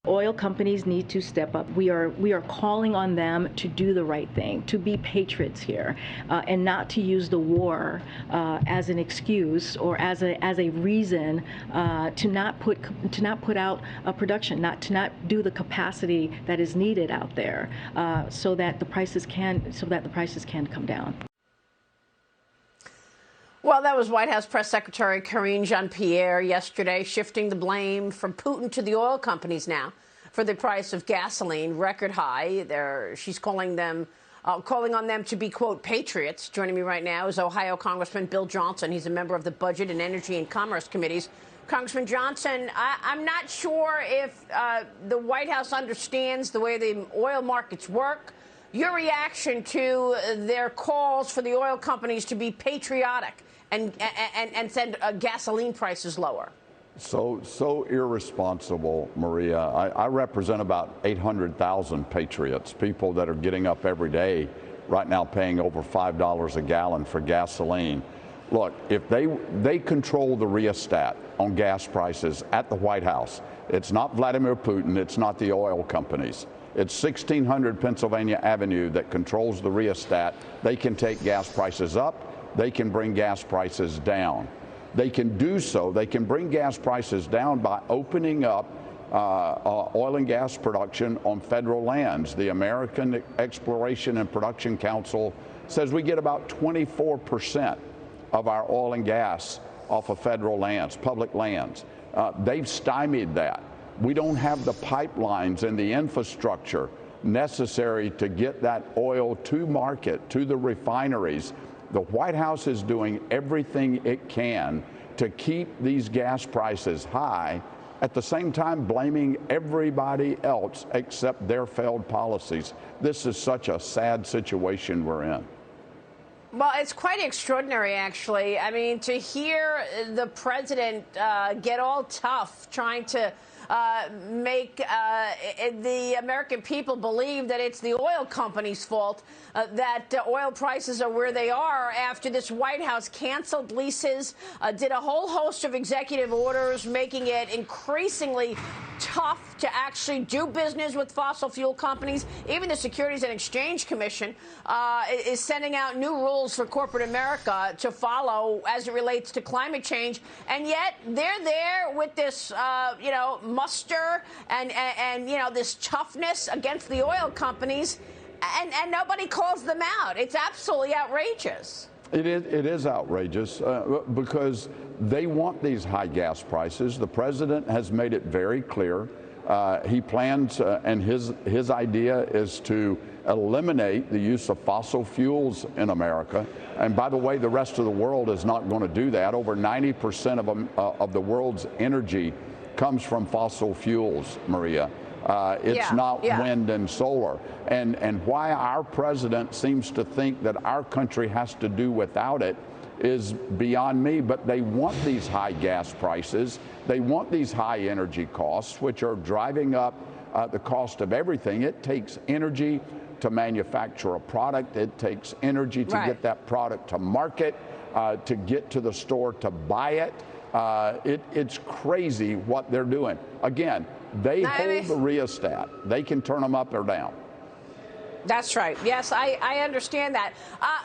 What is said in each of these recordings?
Oil companies need to step up. We are calling on them to do the right thing, to be patriots here, and not to use the war as an excuse or as a reason to not put out a production, to not do the capacity that is needed out there, so that the prices can come down. Well, that was White House Press Secretary Karine Jean-Pierre yesterday, shifting the blame from Putin to the oil companies now for the price of gasoline, record high. She's calling on them to be, quote, patriots. Joining me right now is Ohio Congressman Bill Johnson. He's a member of the Budget and Energy and Commerce Committees. Congressman Johnson, I'm not sure if the White House understands the way the oil markets work. Your reaction to their calls for the oil companies to be patriotic and send gasoline prices lower? So irresponsible, Maria. I represent about 800,000 patriots, people that are getting up every day right now paying over $5 a gallon for gasoline. Look, if they control the rheostat on gas prices at the White House, it's not Vladimir Putin, it's not the oil companies. It's 1600 Pennsylvania Avenue that controls the rheostat. They can take gas prices up. They can bring gas prices down. They can do so. They can bring gas prices down by opening up oil and gas production on federal lands. The American Exploration and Production Council says we get about 24% of our oil and gas off of federal lands, public lands. They've stymied that. We don't have the pipelines and the infrastructure necessary to get that oil to market, to the refineries. The White House is doing everything it can to keep these gas prices high, at the same time blaming everybody else except their failed policies. This is such a sad situation we're in. Well, it's quite extraordinary, actually. I mean, to hear the president get all tough trying to make the American people believe that it's the oil company's fault that oil prices are where they are after this White House canceled leases, did a whole host of executive orders making it increasingly tough to actually do business with fossil fuel companies. Even the Securities and Exchange Commission is sending out new rules for corporate America to follow as it relates to climate change. And yet they're there with this, muster and this toughness against the oil companies, and nobody calls them out. It's absolutely outrageous. It is outrageous because they want these high gas prices. The president has made it very clear. He plans, and his idea is to eliminate the use of fossil fuels in America. And by the way, the rest of the world is not going to do that. Over 90% of the world's energy comes from fossil fuels, Maria. It's not wind and solar. And why our president seems to think that our country has to do without it is beyond me. But they want these high gas prices. They want these high energy costs, which are driving up the cost of everything. It takes energy to manufacture a product. It takes energy to get that product to market, to get to the store to buy it. It's crazy what they're doing. Again, they hold the rheostat. They can turn them up or down. That's right. Yes, I understand that.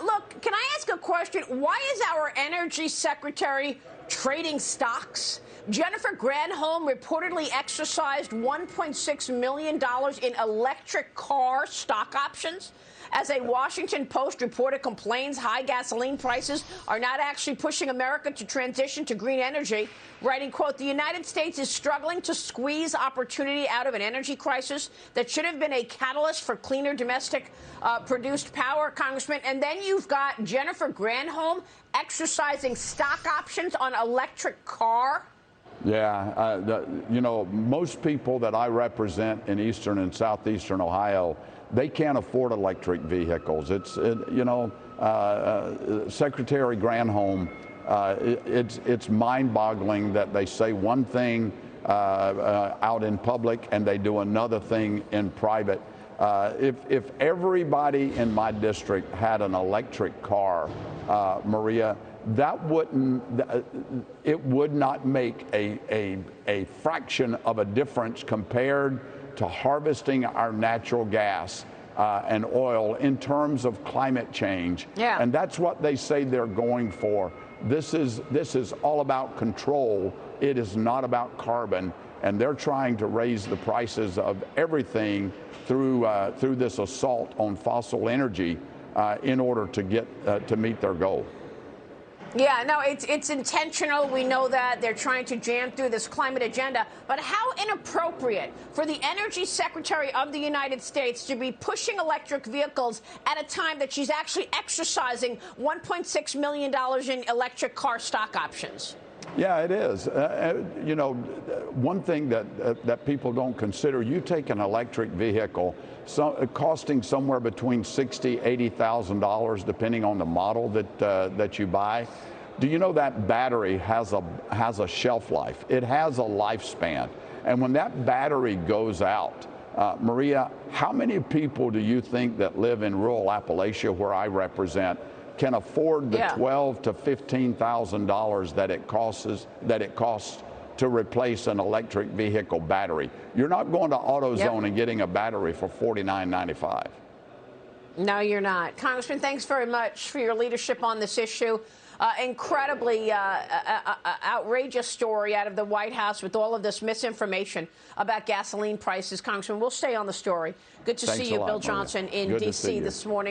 Look, can I ask a question? Why is our Energy Secretary trading stocks? Jennifer Granholm reportedly exercised $1.6 million in electric car stock options. As a Washington Post reporter complains, high gasoline prices are not actually pushing America to transition to green energy, writing, quote, the United States is struggling to squeeze opportunity out of an energy crisis that should have been a catalyst for cleaner domestic produced power, Congressman. And then you've got Jennifer Granholm exercising stock options on electric car. Yeah, most people that I represent in eastern and southeastern Ohio, they can't afford electric vehicles. Secretary Granholm, it's mind-boggling that they say one thing out in public and they do another thing in private. If everybody in my district had an electric car, Maria, that wouldn't, it would not make a fraction of a difference compared to harvesting our natural gas and oil in terms of climate change. Yeah. And that's what they say they're going for. This is all about control. It is not about carbon. And they're trying to raise the prices of everything through this assault on fossil energy in order to get to meet their goal. Yeah, no, it's intentional. We know that they're trying to jam through this climate agenda. But how inappropriate for the Energy Secretary of the United States to be pushing electric vehicles at a time that she's actually exercising $1.6 million in electric car stock options. Yeah, it is. You know, one thing that people don't consider, you take an electric vehicle costing somewhere between $60,000, $80,000, depending on the model that you buy. Do you know that battery has a shelf life? It has a lifespan. And when that battery goes out, Maria, how many people do you think that live in rural Appalachia, where I represent, can afford the $12,000 to $15,000 that it costs to replace an electric vehicle battery? You're not going to AutoZone and getting a battery for $49.95. No, you're not. Congressman, thanks very much for your leadership on this issue. Incredibly outrageous story out of the White House with all of this misinformation about gasoline prices. Congressman, we'll stay on the story. Good to see you, Bill Johnson, in D.C. this morning.